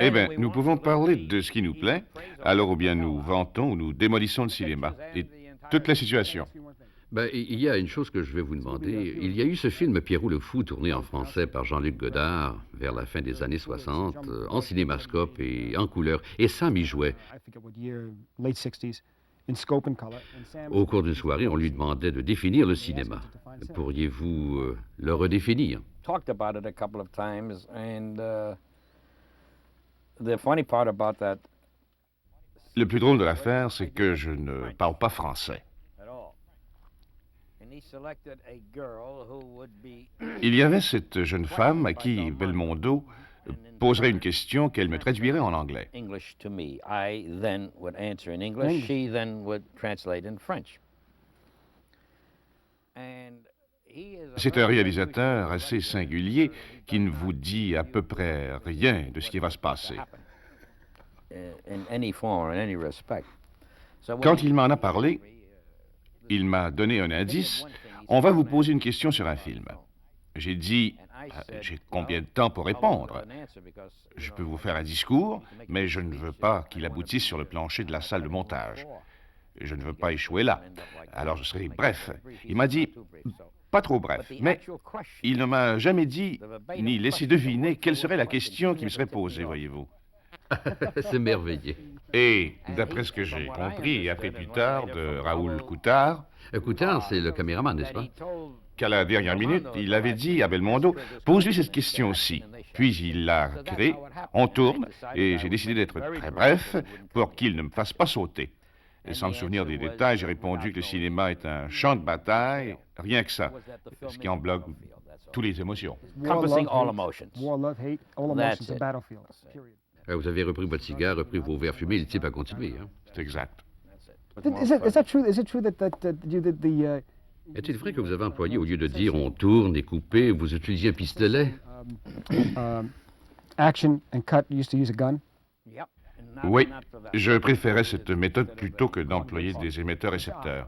Eh bien, nous pouvons parler de ce qui nous plaît, alors ou bien nous vantons ou nous démolissons le cinéma, et toutes les situations. Ben, il y a une chose que je vais vous demander. Il y a eu ce film Pierrot le Fou, tourné en français par Jean-Luc Godard vers la fin des années 60, en cinémascope et en couleur. Et Sam y jouait. Au cours d'une soirée, on lui demandait de définir le cinéma. Pourriez-vous le redéfinir? Le plus drôle de l'affaire, c'est que je ne parle pas français. Il y avait cette jeune femme à qui Belmondo poserait une question qu'elle me traduirait en anglais. C'est un réalisateur assez singulier qui ne vous dit à peu près rien de ce qui va se passer. Quand il m'en a parlé, il m'a donné un indice. On va vous poser une question sur un film. J'ai dit, j'ai combien de temps pour répondre? Je peux vous faire un discours, mais je ne veux pas qu'il aboutisse sur le plancher de la salle de montage. Je ne veux pas échouer là. Alors je serai bref. Il m'a dit, pas trop bref, mais il ne m'a jamais dit ni laissé deviner quelle serait la question qui me serait posée, voyez-vous. C'est merveilleux. Et, d'après ce que j'ai compris, et appris plus tard de Raoul Coutard... Coutard, c'est le caméraman, n'est-ce pas? Qu'à la dernière minute, il avait dit à Belmondo, pose-lui cette question-ci. Puis il l'a créée, on tourne, et j'ai décidé d'être très bref pour qu'il ne me fasse pas sauter. Et sans me souvenir des détails, j'ai répondu que le cinéma est un champ de bataille, rien que ça, ce qui englobe toutes les émotions. Vous avez repris votre cigare, repris vos verres fumés, le type a continué. Hein? C'est exact. Est-il vrai que vous avez employé, au lieu de dire on tourne et couper, vous utilisiez un pistolet? Oui, je préférais cette méthode plutôt que d'employer des émetteurs-récepteurs.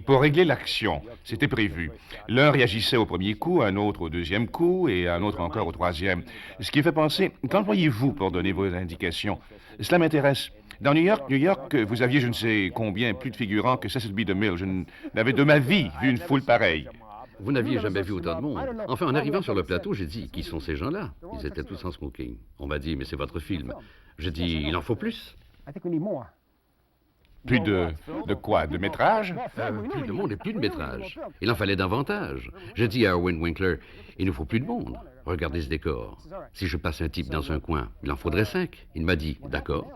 Pour régler l'action, c'était prévu. L'un réagissait au premier coup, un autre au deuxième coup et un autre encore au troisième. Ce qui fait penser, qu'employez-vous pour donner vos indications? Cela m'intéresse. Dans New York, vous aviez je ne sais combien plus de figurants que Cecil B. DeMille. Je n'avais de ma vie vu une foule pareille. Vous n'aviez jamais vu autant de monde. Enfin, en arrivant sur le plateau, j'ai dit, qui sont ces gens-là? Ils étaient tous en smoking. On m'a dit, mais c'est votre film. J'ai dit, il en faut plus. Plus de quoi? De métrage? Plus de monde et plus de métrage. Il en fallait davantage. J'ai dit à Erwin Winkler, il nous faut plus de monde. Regardez ce décor. Si je passe un type dans un coin, il en faudrait 5. Il m'a dit, d'accord.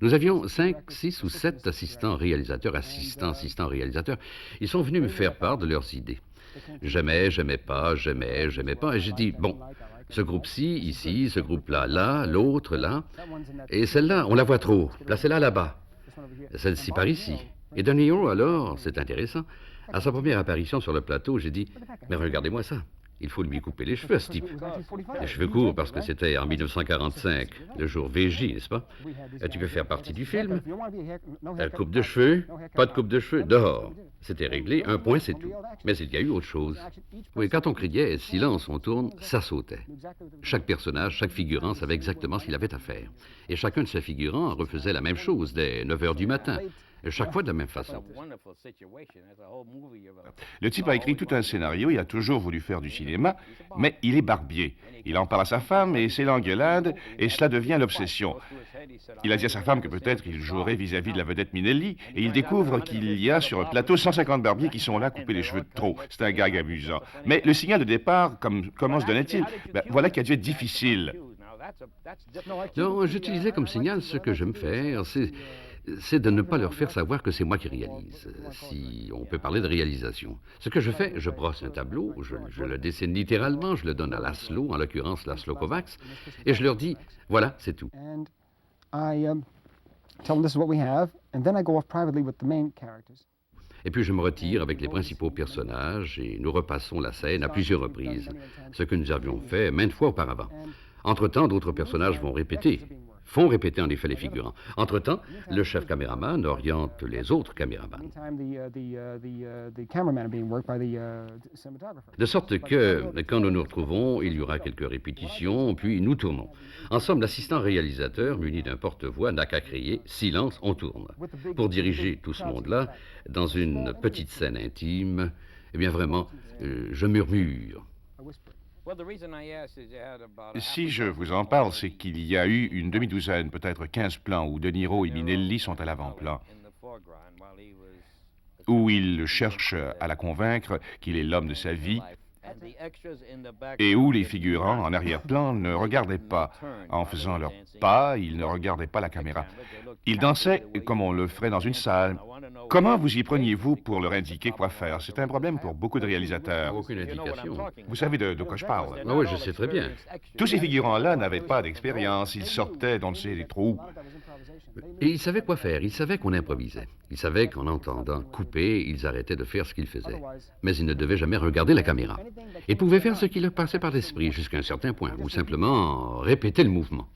Nous avions 5, 6 ou 7 assistants réalisateurs. Ils sont venus me faire part de leurs idées. J'aimais pas. Et j'ai dit, bon, ce groupe-ci, ici, ce groupe-là, là, l'autre, là. Et celle-là, on la voit trop. Placez-la là-bas. Celle-ci par ici. Et De Niro, alors, c'est intéressant. À sa première apparition sur le plateau, j'ai dit, mais regardez-moi ça. Il faut lui couper les cheveux, ce type. Les cheveux courts, parce que c'était en 1945, le jour VJ, n'est-ce pas? Tu peux faire partie du film. Coupe de cheveux, pas de coupe de cheveux, dehors. C'était réglé, un point, c'est tout. Mais il y a eu autre chose. Oui, quand on criait « silence, on tourne », ça sautait. Chaque personnage, chaque figurant savait exactement ce qu'il avait à faire. Et chacun de ces figurants refaisait la même chose dès 9 heures du matin. Chaque fois de la même façon. Le type a écrit tout un scénario, il a toujours voulu faire du cinéma, mais il est barbier. Il en parle à sa femme et c'est l'engueulade, et cela devient l'obsession. Il a dit à sa femme que peut-être il jouerait vis-à-vis de la vedette Minelli, et il découvre qu'il y a sur un plateau 150 barbiers qui sont là à couper les cheveux de trop. C'est un gag amusant. Mais le signal de départ, comment se donnait-il? Voilà qui a dû être difficile. Non, j'utilisais comme signal ce que j'aime faire, c'est de ne pas leur faire savoir que c'est moi qui réalise, si on peut parler de réalisation. Ce que je fais, je brosse un tableau, je le dessine littéralement, je le donne à Laszlo, en l'occurrence Laszlo Kovacs, et je leur dis, voilà, c'est tout. Et puis je me retire avec les principaux personnages et nous repassons la scène à plusieurs reprises, ce que nous avions fait maintes fois auparavant. Entre-temps, d'autres personnages vont répéter. font répéter en effet les figurants. Entre-temps, le chef caméraman oriente les autres caméramans. De sorte que, quand nous nous retrouvons, il y aura quelques répétitions, puis nous tournons. En somme, l'assistant réalisateur, muni d'un porte-voix, n'a qu'à crier « Silence, on tourne ». Pour diriger tout ce monde-là, dans une petite scène intime, eh bien vraiment, je murmure. Si je vous en parle, c'est qu'il y a eu une demi-douzaine, peut-être 15 plans où De Niro et Minelli sont à l'avant-plan, où il cherche à la convaincre qu'il est l'homme de sa vie, et où les figurants, en arrière-plan, ne regardaient pas. En faisant leurs pas, ils ne regardaient pas la caméra. Ils dansaient comme on le ferait dans une salle. Comment vous y preniez-vous pour leur indiquer quoi faire? C'est un problème pour beaucoup de réalisateurs. Aucune indication. Vous savez de quoi je parle. Ah oui, je sais très bien. Tous ces figurants-là n'avaient pas d'expérience. Ils sortaient d'on ne sait les trous. Et ils savaient quoi faire, ils savaient qu'on improvisait. Ils savaient qu'en entendant couper, ils arrêtaient de faire ce qu'ils faisaient. Mais ils ne devaient jamais regarder la caméra. Ils pouvaient faire ce qui leur passait par l'esprit jusqu'à un certain point, ou simplement répéter le mouvement.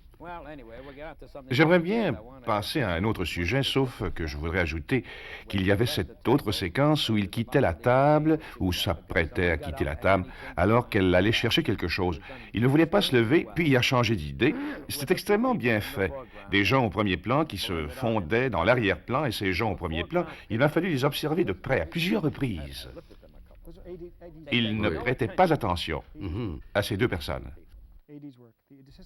J'aimerais bien passer à un autre sujet, sauf que je voudrais ajouter qu'il y avait cette autre séquence où il quittait la table, ou s'apprêtait à quitter la table, alors qu'elle allait chercher quelque chose. Il ne voulait pas se lever, puis il a changé d'idée. C'était extrêmement bien fait. Des gens au premier plan qui se fondaient dans l'arrière-plan, et ces gens au premier plan, il m'a fallu les observer de près à plusieurs reprises. Ils ne prêtaient pas attention à ces deux personnes.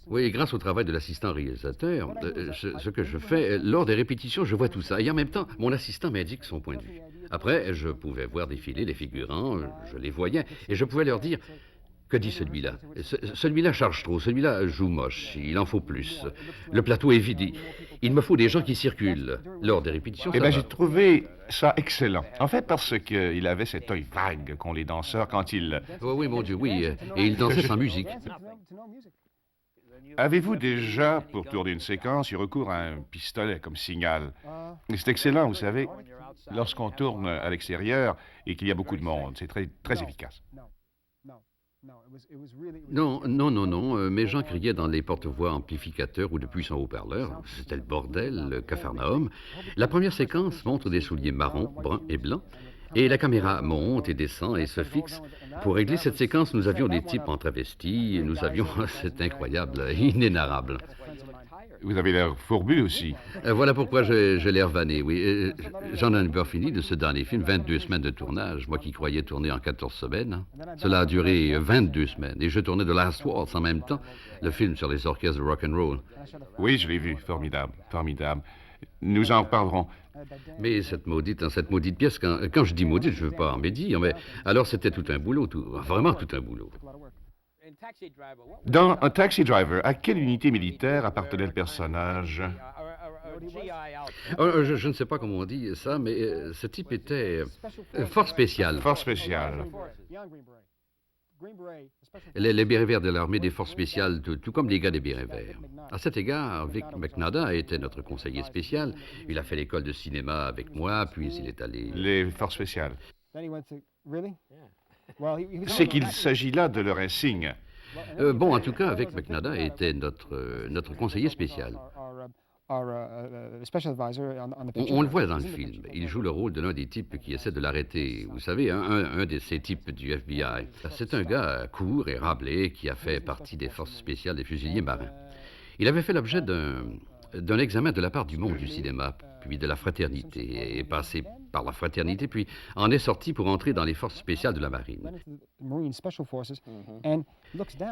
Oui, et grâce au travail de l'assistant réalisateur, ce que je fais, lors des répétitions, je vois tout ça. Et en même temps, mon assistant m'indique son point de vue. Après, je pouvais voir défiler les figurants, je les voyais, et je pouvais leur dire, que dit celui-là? Celui-là charge trop, celui-là joue moche, il en faut plus. Le plateau est vide, il me faut des gens qui circulent. Lors des répétitions, Eh bien, j'ai trouvé ça excellent. En fait, parce qu'il avait cet œil vague qu'ont les danseurs quand ils... Oh, oui, mon Dieu, oui, et il dansait sans musique. Avez-vous déjà, pour tourner une séquence, eu recours à un pistolet comme signal? C'est excellent, vous savez, lorsqu'on tourne à l'extérieur et qu'il y a beaucoup de monde. C'est très, très efficace. Non, mes gens criaient dans les porte-voix amplificateurs ou de puissants haut-parleurs. C'était le bordel, le Capharnaüm. La première séquence montre des souliers marrons, bruns et blancs. Et la caméra monte et descend et se fixe. Pour régler cette séquence, nous avions des types en travesti, et nous avions, c'est incroyable, inénarrable. Vous avez l'air fourbu aussi. Voilà pourquoi j'ai l'air vanné, oui. J'en ai pas fini de ce dernier film, 22 semaines de tournage, moi qui croyais tourner en 14 semaines. Cela a duré 22 semaines, et je tournais The Last Waltz en même temps, le film sur les orchestres de rock'n'roll. Oui, je l'ai vu, formidable, formidable. Nous en reparlerons. Mais cette maudite pièce, quand je dis maudite, je ne veux pas en médire, mais alors c'était tout un boulot, vraiment tout un boulot. Dans un Taxi Driver, à quelle unité militaire appartenait le personnage? Je ne sais pas comment on dit ça, mais ce type était force spéciale. Force spéciale. Les bérets verts de l'armée des forces spéciales, tout comme les gars des bérets verts. À cet égard, Vic McNada était notre conseiller spécial. Il a fait l'école de cinéma avec moi, puis il est allé... Les forces spéciales. C'est qu'il s'agit là de leur insigne. Bon, en tout cas, Vic McNada était notre conseiller spécial. On le voit dans le film. Il joue le rôle de l'un des types qui essaie de l'arrêter. Vous savez, un de ces types du FBI. C'est un gars court et râblé qui a fait partie des forces spéciales des fusiliers marins. Il avait fait l'objet d'un examen de la part du monde du cinéma, puis de la fraternité, et passé par la fraternité, puis en est sorti pour entrer dans les forces spéciales de la marine.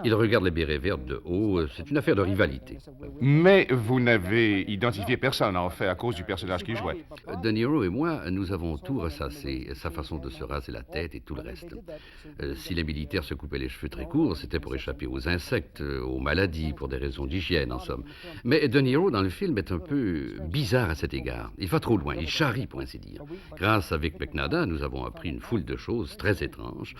Il regarde les bérets verts de haut, c'est une affaire de rivalité. Mais vous n'avez identifié personne, en fait, à cause du personnage qu'il jouait. De Niro et moi, nous avons tout ressassé, sa façon de se raser la tête et tout le reste. Si les militaires se coupaient les cheveux très courts, c'était pour échapper aux insectes, aux maladies, pour des raisons d'hygiène, en somme. Mais De Niro, dans le film, est un peu bizarre à cet égard. Il va trop loin, il charrie, pour ainsi dire. Grâce à Vic McNada, nous avons appris une foule de choses très étranges.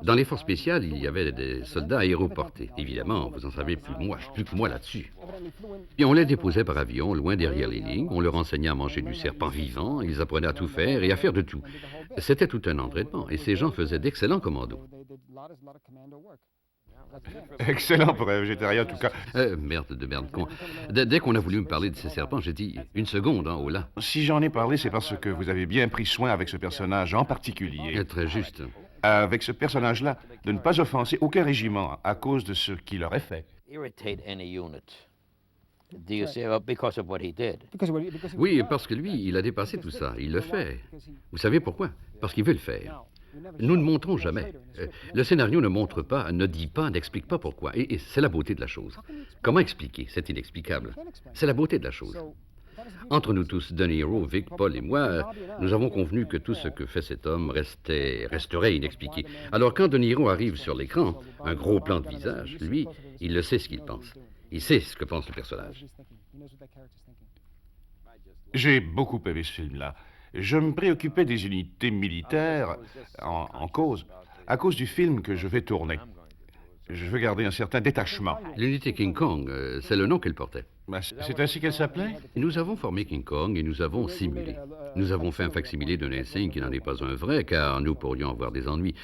Dans les forces spéciales, il y avait des soldats aéroportés. Évidemment, vous en savez plus que moi là-dessus. Puis on les déposait par avion, loin derrière les lignes. On leur enseignait à manger du serpent vivant. Ils apprenaient à tout faire et à faire de tout. C'était tout un entraînement, et ces gens faisaient d'excellents commandos. Excellent pour un végétarien, en tout cas. Merde de merde con. Dès qu'on a voulu me parler de ces serpents, j'ai dit une seconde, hein, oh là. Si j'en ai parlé, c'est parce que vous avez bien pris soin avec ce personnage en particulier, Très juste. avec ce personnage-là, de ne pas offenser aucun régiment à cause de ce qu'il aurait fait. Oui, parce que lui, il a dépassé tout ça. Il le fait. Vous savez pourquoi? Parce qu'il veut le faire. Nous ne montrons jamais. Le scénario ne montre pas, ne dit pas, n'explique pas pourquoi. Et c'est la beauté de la chose. Comment expliquer? C'est inexplicable. C'est la beauté de la chose. Entre nous tous, De Niro, Vic, Paul et moi, nous avons convenu que tout ce que fait cet homme resterait inexpliqué. Alors quand De Niro arrive sur l'écran, un gros plan de visage, lui, il le sait ce qu'il pense. Il sait ce que pense le personnage. J'ai beaucoup aimé ce film-là. Je me préoccupais des unités militaires en cause, à cause du film que je vais tourner. Je veux garder un certain détachement. L'unité King Kong, c'est le nom qu'elle portait. C'est ainsi qu'elle s'appelait? Nous avons formé King Kong et nous avons simulé. Nous avons fait un facsimilé d'un insigne qui n'en est pas un vrai, car nous pourrions avoir des ennuis.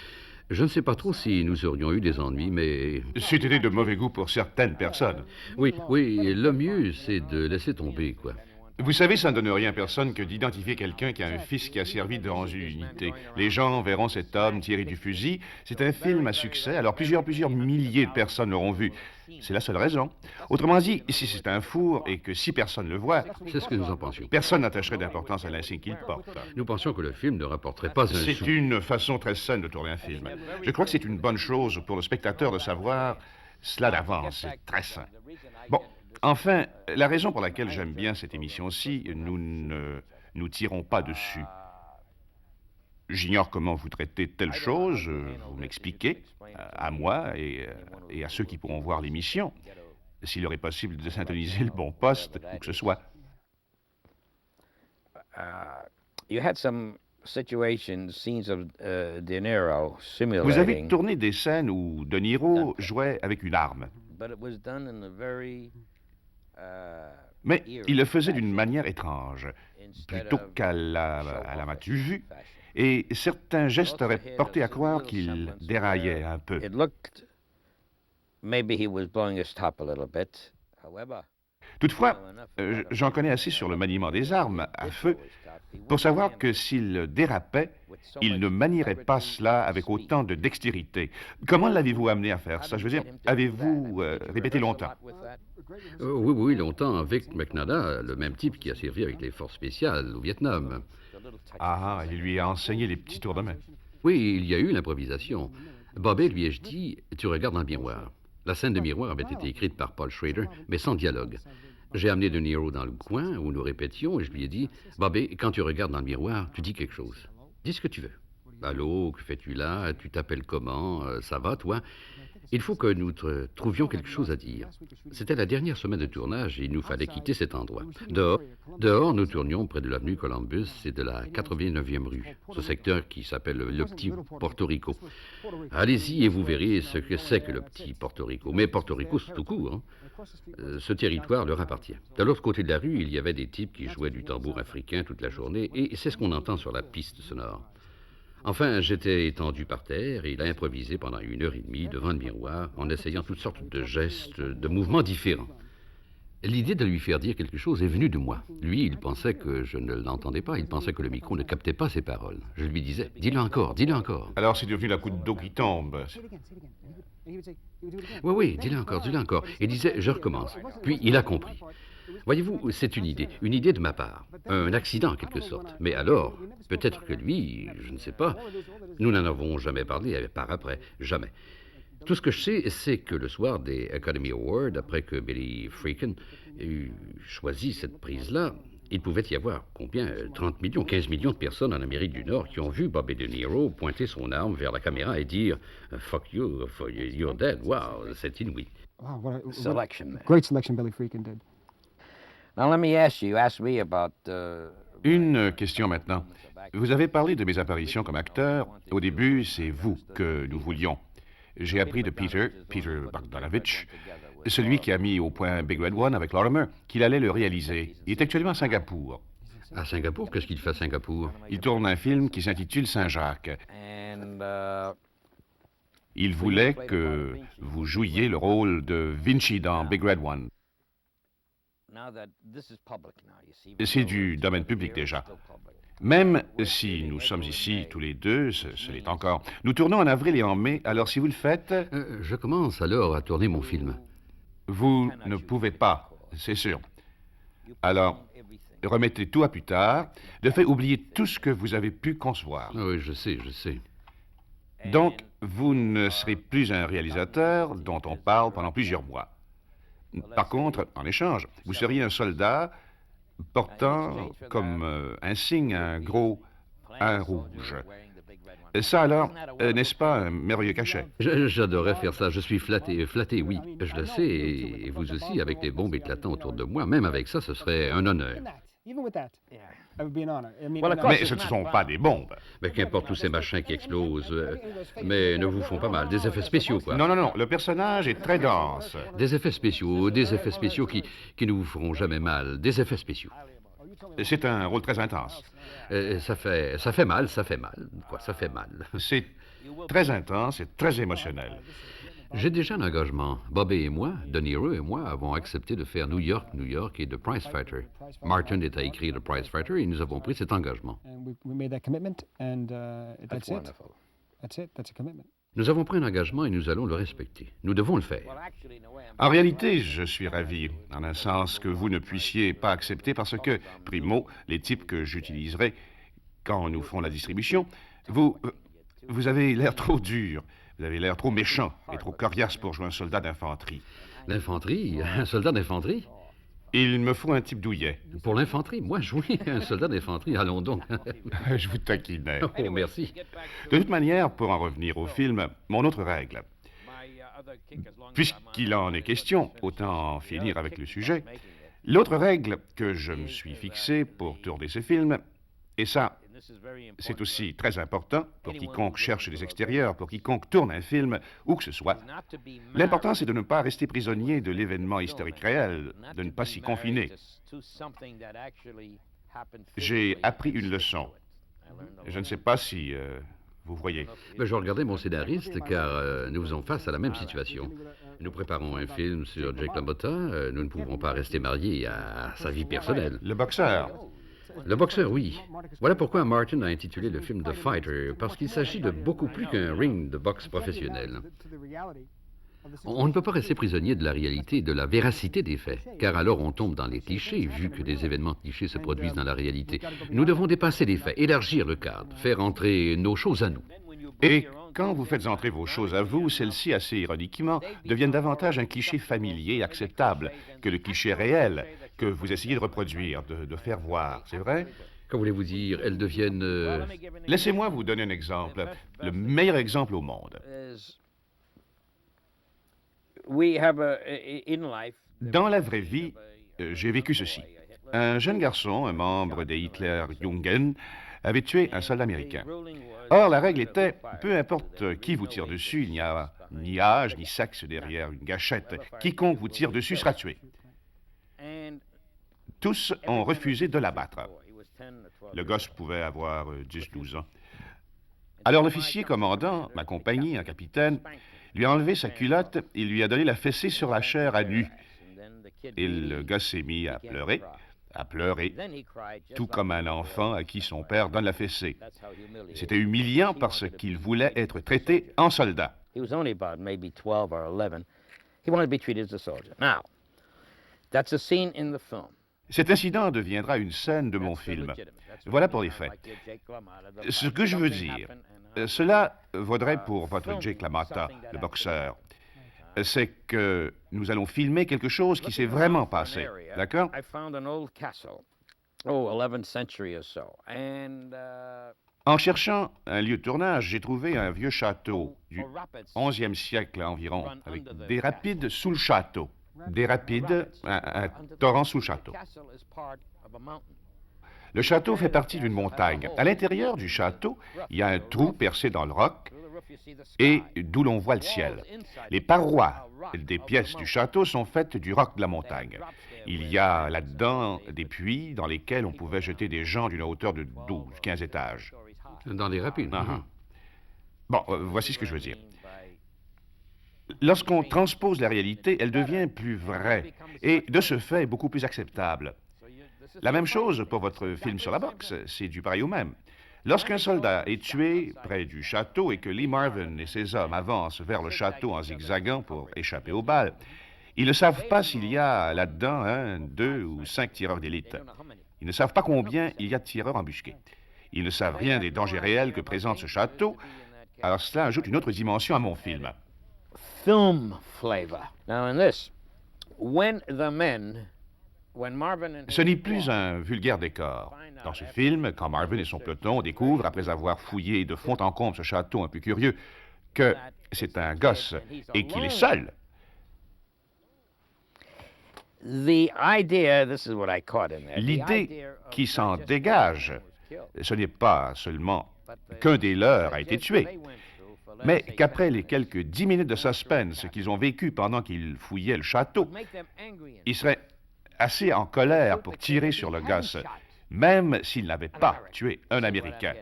Je ne sais pas trop si nous aurions eu des ennuis, mais... C'était de mauvais goût pour certaines personnes. Oui, le mieux, c'est de laisser tomber, quoi. Vous savez, ça ne donne rien à personne que d'identifier quelqu'un qui a un fils qui a servi dans une unité. Les gens verront cet homme tirer du fusil. C'est un film à succès, alors plusieurs milliers de personnes l'auront vu. C'est la seule raison. Autrement dit, si c'est un four et que 6 personnes le voient... C'est ce que nous en pensions. Personne n'attacherait d'importance à l'insigne qu'il porte. Nous pensions que le film ne rapporterait pas un sou. C'est une façon très saine de tourner un film. Je crois que c'est une bonne chose pour le spectateur de savoir cela d'avance. C'est très sain. Bon, enfin, la raison pour laquelle j'aime bien cette émission-ci, nous ne nous tirons pas dessus. J'ignore comment vous traitez telle chose, vous m'expliquez, à moi et à ceux qui pourront voir l'émission, s'il aurait possible de syntoniser le bon poste, ou que ce soit. Vous avez tourné des scènes où De Niro jouait avec une arme. Mais il le faisait d'une manière étrange, plutôt qu'à la m'as-tu vu, et certains gestes auraient porté à croire qu'il déraillait un peu. Toutefois, j'en connais assez sur le maniement des armes à feu pour savoir que s'il dérapait, il ne manierait pas cela avec autant de dextérité. Comment l'avez-vous amené à faire ça? Je veux dire, avez-vous répété longtemps? Oui, longtemps, avec McNada, le même type qui a servi avec les forces spéciales au Vietnam. Ah, il lui a enseigné les petits tours de main. Oui, il y a eu l'improvisation. Bobby lui ai-je dit, tu regardes dans le miroir. La scène de miroir avait été écrite par Paul Schrader, mais sans dialogue. J'ai amené De Niro dans le coin où nous répétions et je lui ai dit, Bobby, quand tu regardes dans le miroir, tu dis quelque chose. Dis ce que tu veux. Allô, que fais-tu là? Tu t'appelles comment? Ça va, toi? Il faut que nous trouvions quelque chose à dire. C'était la dernière semaine de tournage et il nous fallait quitter cet endroit. Dehors, nous tournions près de l'avenue Columbus et de la 89e rue, ce secteur qui s'appelle le Petit Porto Rico. Allez-y et vous verrez ce que c'est que le Petit Porto Rico. Mais Porto Rico, c'est tout court, hein? Ce territoire leur appartient. De l'autre côté de la rue, il y avait des types qui jouaient du tambour africain toute la journée et c'est ce qu'on entend sur la piste sonore. Enfin, j'étais étendu par terre et il a improvisé pendant 1h30 devant le miroir en essayant toutes sortes de gestes, de mouvements différents. L'idée de lui faire dire quelque chose est venue de moi. Lui, il pensait que je ne l'entendais pas, il pensait que le micro ne captait pas ses paroles. Je lui disais, dis-le encore, dis-le encore. Alors c'est devenu la goutte d'eau qui tombe. Oui, dis-le encore. Il disait, je recommence. Puis il a compris. Voyez-vous, c'est une idée de ma part, un accident en quelque sorte. Mais alors, peut-être que lui, je ne sais pas, nous n'en avons jamais parlé par après, jamais. Tout ce que je sais, c'est que le soir des Academy Awards, après que Billy Fricken eut choisi cette prise-là, il pouvait y avoir, combien, 30 millions, 15 millions de personnes en Amérique du Nord qui ont vu Bobby De Niro pointer son arme vers la caméra et dire « Fuck you, you're dead, wow, c'est inouï. » Great selection Billy Fricken did. Now let me ask you me about Une question maintenant. Vous avez parlé de mes apparitions comme acteur. Au début, c'est vous que nous voulions. J'ai appris de Peter Bogdanovich, celui qui a mis au point Big Red One avec Lorimer, qu'il allait le réaliser. Il est actuellement à Singapour. À Singapour? Qu'est-ce qu'il fait à Singapour? Il tourne un film qui s'intitule Saint-Jacques. Il voulait que vous jouiez le rôle de Vinci dans Big Red One. C'est du domaine public déjà. Même si nous sommes ici tous les deux, ce l'est encore. Nous tournons en avril et en mai, alors si vous le faites... Je commence alors à tourner mon film. Vous ne pouvez pas, c'est sûr. Alors, remettez tout à plus tard. De fait, oubliez tout ce que vous avez pu concevoir. Ah oui, je sais. Donc, vous ne serez plus un réalisateur dont on parle pendant plusieurs mois. Par contre, en échange, vous seriez un soldat portant comme un signe un gros 1 rouge. Ça alors, n'est-ce pas un merveilleux cachet? J'adorerais faire ça. Je suis flatté, oui, je le sais, et vous aussi, avec les bombes éclatantes autour de moi. Même avec ça, ce serait un honneur. Mais ce ne sont pas des bombes. Mais qu'importe tous ces machins qui explosent, mais ne vous font pas mal. Des effets spéciaux, quoi. Non, le personnage est très dense. Des effets spéciaux qui ne vous feront jamais mal. Des effets spéciaux. C'est un rôle très intense. Ça fait mal. Quoi, ça fait mal. C'est très intense et très émotionnel. J'ai déjà un engagement. Bobby et moi, De Niro et moi, avons accepté de faire New York et The Prize Fighter. Martin est à écrire The Prize Fighter et nous avons pris cet engagement. Nous avons pris un engagement et nous allons le respecter. Nous devons le faire. En réalité, je suis ravi, en un sens que vous ne puissiez pas accepter parce que, primo, les types que j'utiliserai quand nous ferons la distribution, vous avez l'air trop dur. Vous avez l'air trop méchant et trop coriace pour jouer un soldat d'infanterie. L'infanterie? Un soldat d'infanterie? Il me faut un type douillet. Pour l'infanterie? Moi, jouer un soldat d'infanterie? Allons donc. Je vous taquinais. Oh, merci. De toute manière, pour en revenir au film, mon autre règle. Puisqu'il en est question, autant en finir avec le sujet. L'autre règle que je me suis fixée pour tourner ce film, et ça, c'est aussi très important pour quiconque cherche des extérieurs, pour quiconque tourne un film, où que ce soit. L'important, c'est de ne pas rester prisonnier de l'événement historique réel, de ne pas s'y confiner. J'ai appris une leçon. Je ne sais pas si vous voyez. Je regardais mon scénariste, car nous faisons face à la même situation. Nous préparons un film sur Jake LaMotta. Nous ne pouvons pas rester mariés à sa vie personnelle. Le boxeur. Le boxeur, oui. Voilà pourquoi Martin a intitulé le film The Fighter, parce qu'il s'agit de beaucoup plus qu'un ring de boxe professionnel. On ne peut pas rester prisonnier de la réalité et de la véracité des faits, car alors on tombe dans les clichés, vu que des événements clichés se produisent dans la réalité. Nous devons dépasser les faits, élargir le cadre, faire entrer nos choses à nous. Et quand vous faites entrer vos choses à vous, celles-ci, assez ironiquement, deviennent davantage un cliché familier et acceptable que le cliché réel que vous essayez de reproduire, de faire voir, c'est vrai? Que voulez-vous dire? Elles deviennent... Laissez-moi vous donner un exemple, le meilleur exemple au monde. Dans la vraie vie, j'ai vécu ceci. Un jeune garçon, un membre des Hitlerjugend, avait tué un soldat américain. Or, la règle était, peu importe qui vous tire dessus, il n'y a ni âge ni sexe derrière une gâchette. Quiconque vous tire dessus sera tué. Tous ont refusé de l'abattre. Le gosse pouvait avoir 10-12 ans. Alors l'officier commandant, ma compagnie, un capitaine, lui a enlevé sa culotte et lui a donné la fessée sur la chair à nu. Et le gosse s'est mis à pleurer, tout comme un enfant à qui son père donne la fessée. C'était humiliant parce qu'il voulait être traité en soldat. Cet incident deviendra une scène de mon film. Voilà pour les faits. Ce que je veux dire, cela vaudrait pour votre Jake LaMotta, le boxeur. C'est que nous allons filmer quelque chose qui s'est vraiment passé, d'accord? En cherchant un lieu de tournage, j'ai trouvé un vieux château du 11e siècle environ, avec des rapides sous le château. Des rapides, un torrent sous le château. Le château fait partie d'une montagne. À l'intérieur du château, il y a un trou percé dans le roc et d'où l'on voit le ciel. Les parois des pièces du château sont faites du roc de la montagne. Il y a là-dedans des puits dans lesquels on pouvait jeter des gens d'une hauteur de 12, 15 étages. Dans des rapides. Bon, voici ce que je veux dire. Lorsqu'on transpose la réalité, elle devient plus vraie et, de ce fait, beaucoup plus acceptable. La même chose pour votre film sur la boxe, c'est du pareil au même. Lorsqu'un soldat est tué près du château et que Lee Marvin et ses hommes avancent vers le château en zigzagant pour échapper aux balles, ils ne savent pas s'il y a là-dedans 1, 2 ou 5 tireurs d'élite. Ils ne savent pas combien il y a de tireurs embusqués. Ils ne savent rien des dangers réels que présente ce château. Alors cela ajoute une autre dimension à mon film. Film flavor. Now in this, Ce n'est plus un vulgaire décor. Dans ce film, quand Marvin et son peloton découvrent, après avoir fouillé de fond en comble ce château un peu curieux, que c'est un gosse et qu'il est seul, l'idée qui s'en dégage, ce n'est pas seulement qu'un des leurs a été tué, mais qu'après les quelques 10 minutes de suspense qu'ils ont vécu pendant qu'ils fouillaient le château, ils seraient assez en colère pour tirer sur le gosse, même s'ils n'avaient pas tué un Américain.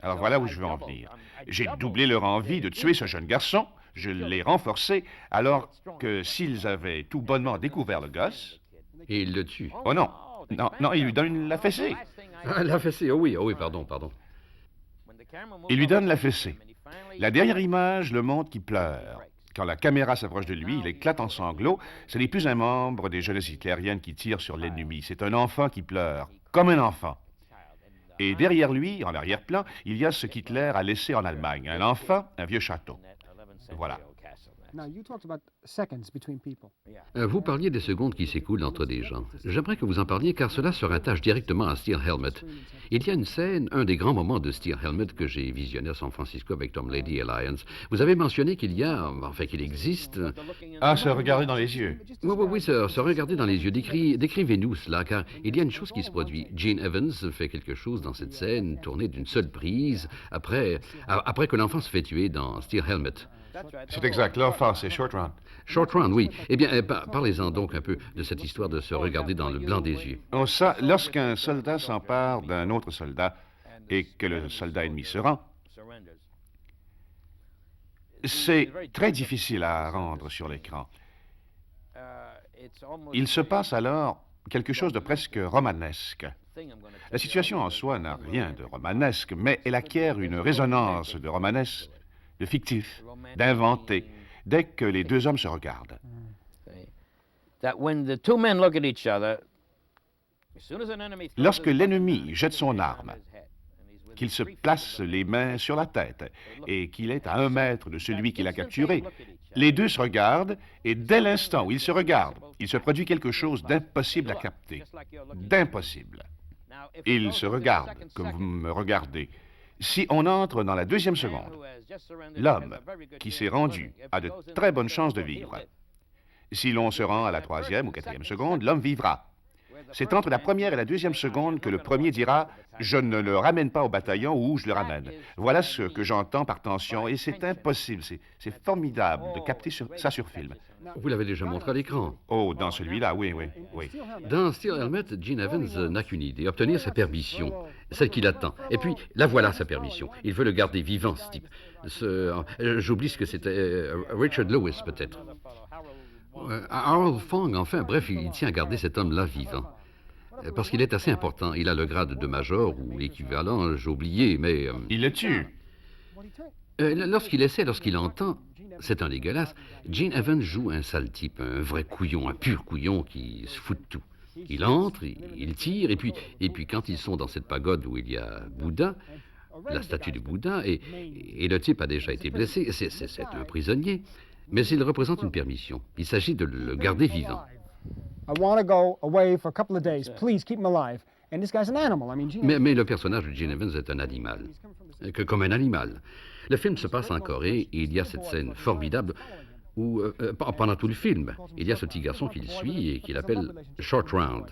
Alors voilà où je veux en venir. J'ai doublé leur envie de tuer ce jeune garçon, je l'ai renforcé, alors que s'ils avaient tout bonnement découvert le gosse... Et il le tue. Oh non, non, il lui donne la fessée. Ah, la fessée, oh oui, pardon. Il lui donne la fessée. La dernière image le montre qui pleure. Quand la caméra s'approche de lui, il éclate en sanglots. Ce n'est plus un membre des jeunesses hitlériennes qui tire sur l'ennemi. C'est un enfant qui pleure, comme un enfant. Et derrière lui, en arrière-plan, il y a ce qu'Hitler a laissé en Allemagne. Un enfant, un vieux château. Voilà. Vous parliez des secondes qui s'écoulent entre des gens. J'aimerais que vous en parliez car cela se rattache directement à Steel Helmet. Il y a une scène, un des grands moments de Steel Helmet que j'ai visionné à San Francisco avec Tom Lady et Lyons. Vous avez mentionné qu'il existe... Ah, se regarder dans les yeux. Oui, se regarder dans les yeux. Décrivez-nous cela, car il y a une chose qui se produit. Gene Evans fait quelque chose dans cette scène, tournée d'une seule prise, après que l'enfant se fait tuer dans Steel Helmet. C'est exact, l'enfant, c'est Short Round. Short Round, oui. Eh bien, parlez-en donc un peu de cette histoire de se regarder dans le blanc des yeux. Oh, ça, lorsqu'un soldat s'empare d'un autre soldat et que le soldat ennemi se rend, c'est très difficile à rendre sur l'écran. Il se passe alors quelque chose de presque romanesque. La situation en soi n'a rien de romanesque, mais elle acquiert une résonance de romanesque, de fictif, d'inventé, dès que les deux hommes se regardent. Lorsque l'ennemi jette son arme, qu'il se place les mains sur la tête et qu'il est à 1 mètre de celui qui l'a capturé, les deux se regardent et dès l'instant où ils se regardent, il se produit quelque chose d'impossible à capter, d'impossible. Ils se regardent comme vous me regardez. Si on entre dans la 2e seconde, l'homme qui s'est rendu a de très bonnes chances de vivre. Si l'on se rend à la 3e ou 4e seconde, l'homme vivra. C'est entre la 1re et la 2e seconde que le premier dira « Je ne le ramène pas au bataillon ou je le ramène ». Voilà ce que j'entends par tension et c'est impossible, c'est formidable de capter ça sur film. Vous l'avez déjà montré à l'écran. Oh, dans celui-là, oui. Dans Steel Helmet, Gene Evans n'a qu'une idée, obtenir sa permission, celle qu'il attend. Et puis, la voilà sa permission. Il veut le garder vivant, ce type. J'oublie ce que c'était. Richard Lewis, peut-être. Harold Fong, enfin, bref, il tient à garder cet homme-là vivant. Parce qu'il est assez important. Il a le grade de major ou l'équivalent, j'ai oublié, mais... Il le tue. Lorsqu'il entend, c'est un dégueulasse, Gene Evans joue un sale type, un vrai couillon, un pur couillon qui se fout de tout. Il entre, il tire, et puis quand ils sont dans cette pagode où il y a Bouddha, la statue de Bouddha, et le type a déjà été blessé, c'est un prisonnier, mais il représente une permission. Il s'agit de le garder vivant. Mais le personnage de Gene Evans est un animal, comme un animal. Le film se passe en Corée et il y a cette scène formidable où, pendant tout le film, il y a ce petit garçon qui le suit et qu'il appelle Short Round.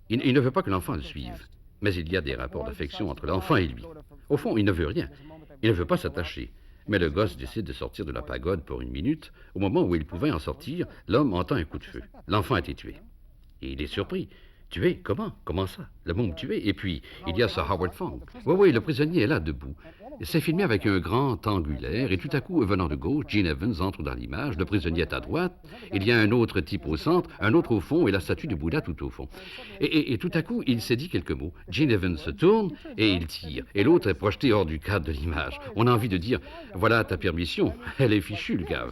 Il ne veut pas que l'enfant le suive, mais il y a des rapports d'affection entre l'enfant et lui. Au fond, il ne veut rien. Il ne veut pas s'attacher. Mais le gosse décide de sortir de la pagode pour 1 minute. Au moment où il pouvait en sortir, l'homme entend un coup de feu. L'enfant a été tué. Et il est surpris. « Tué? Comment? Comment ça? Le mot tué. Et puis, il y a ce Howard Fong. Oui, oui, le prisonnier est là, debout. C'est filmé avec un grand angulaire, et tout à coup, venant de gauche, Gene Evans entre dans l'image, le prisonnier est à droite, il y a un autre type au centre, un autre au fond, et la statue de Bouddha tout au fond. Et tout à coup, il s'est dit quelques mots. Gene Evans se tourne, et il tire. Et l'autre est projeté hors du cadre de l'image. On a envie de dire, voilà ta permission, elle est fichue, le gars.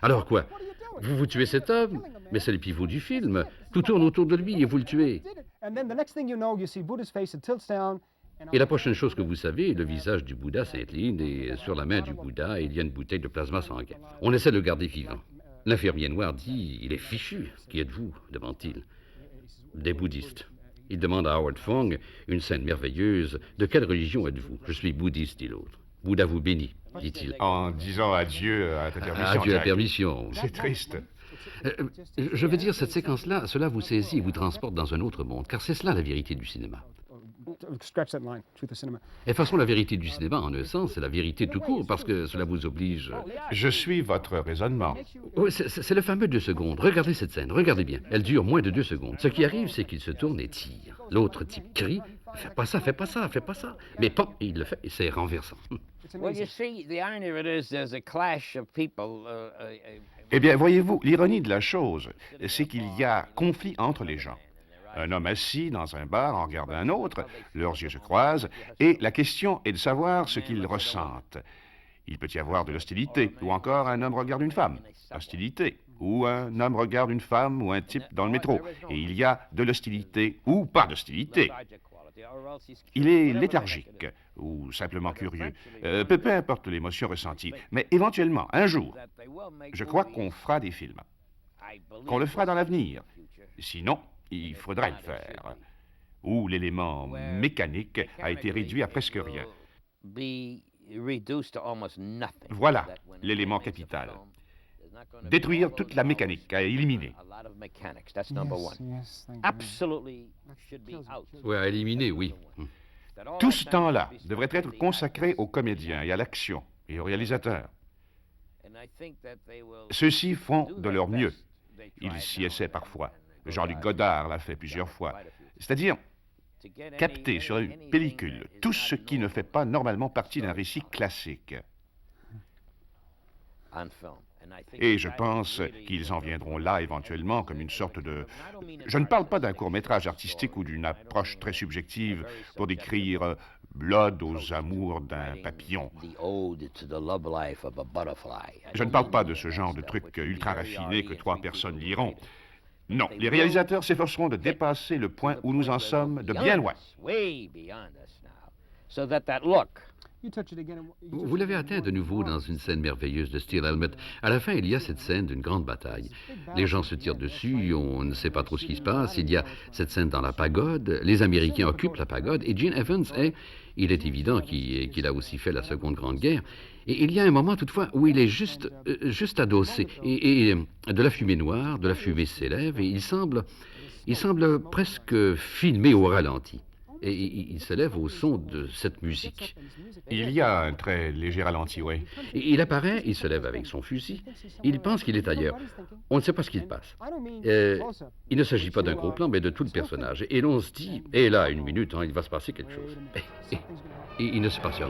Alors quoi? Vous tuez cet homme? Mais c'est le pivot du film. Tout tourne autour de lui et vous le tuez. Et la prochaine chose que vous savez, le visage du Bouddha s'incline et sur la main du Bouddha, il y a une bouteille de plasma sanguin. On essaie de le garder vivant. L'infirmier noir dit, il est fichu. Qui êtes-vous? Demande-t-il. Des bouddhistes. Il demande à Howard Fong, une scène merveilleuse, de quelle religion êtes-vous? Je suis bouddhiste, dit l'autre. Bouddha vous bénit, dit-il. En disant adieu à ta permission. Adieu à la Jack. permission. C'est triste. Je veux dire, cette séquence-là, cela vous saisit et vous transporte dans un autre monde, car c'est cela la vérité du cinéma. Et de façon, la vérité du cinéma, en un sens, c'est la vérité tout court, parce que cela vous oblige... Je suis votre raisonnement. Oui, c'est le fameux 2 secondes. Regardez cette scène, regardez bien. Elle dure moins de 2 secondes. Ce qui arrive, c'est qu'il se tourne et tire. L'autre type crie, fais pas ça, fais pas ça, fais pas ça. Mais pom, il le fait et c'est renversant. Well, you see, the irony of it is there's a clash of people. Eh bien, voyez-vous, l'ironie de la chose, c'est qu'il y a conflit entre les gens. Un homme assis dans un bar en regarde un autre, leurs yeux se croisent, et la question est de savoir ce qu'ils ressentent. Il peut y avoir de l'hostilité, ou encore un homme regarde une femme, hostilité, ou un homme regarde une femme ou un type dans le métro, et il y a de l'hostilité ou pas d'hostilité. Il est léthargique ou simplement curieux, peu importe l'émotion ressentie, mais éventuellement, un jour, je crois qu'on fera des films, qu'on le fera dans l'avenir. Sinon, il faudrait le faire. Où l'élément mécanique a été réduit à presque rien. Voilà l'élément capital. Détruire toute la mécanique, à éliminer. Oui, à éliminer, oui. Tout ce temps-là devrait être consacré aux comédiens et à l'action et aux réalisateurs. Ceux-ci font de leur mieux. Ils s'y essaient parfois. Jean-Luc Godard l'a fait plusieurs fois. C'est-à-dire capter sur une pellicule tout ce qui ne fait pas normalement partie d'un récit classique. Et je pense qu'ils en viendront là éventuellement comme une sorte de... Je ne parle pas d'un court-métrage artistique ou d'une approche très subjective pour décrire l'ode aux amours d'un papillon. Je ne parle pas de ce genre de truc ultra raffiné que 3 personnes liront. Non, les réalisateurs s'efforceront de dépasser le point où nous en sommes de bien loin. Vous l'avez atteint de nouveau dans une scène merveilleuse de Steel Helmet. À la fin, il y a cette scène d'une grande bataille. Les gens se tirent dessus, on ne sait pas trop ce qui se passe. Il y a cette scène dans la pagode. Les Américains occupent la pagode et Gene Evans il est évident qu'il a aussi fait la Seconde Grande Guerre. Et il y a un moment toutefois où il est juste adossé. Et de la fumée noire, de la fumée s'élève et il semble presque filmé au ralenti. Et il s'élève au son de cette musique. Il y a un très léger ralenti, oui. Et il apparaît, il se lève avec son fusil, il pense qu'il est ailleurs. On ne sait pas ce qu'il passe. Il ne s'agit pas d'un gros plan, mais de tout le personnage. Et l'on se dit, et là, une minute, il va se passer quelque chose. Et il ne se passe rien.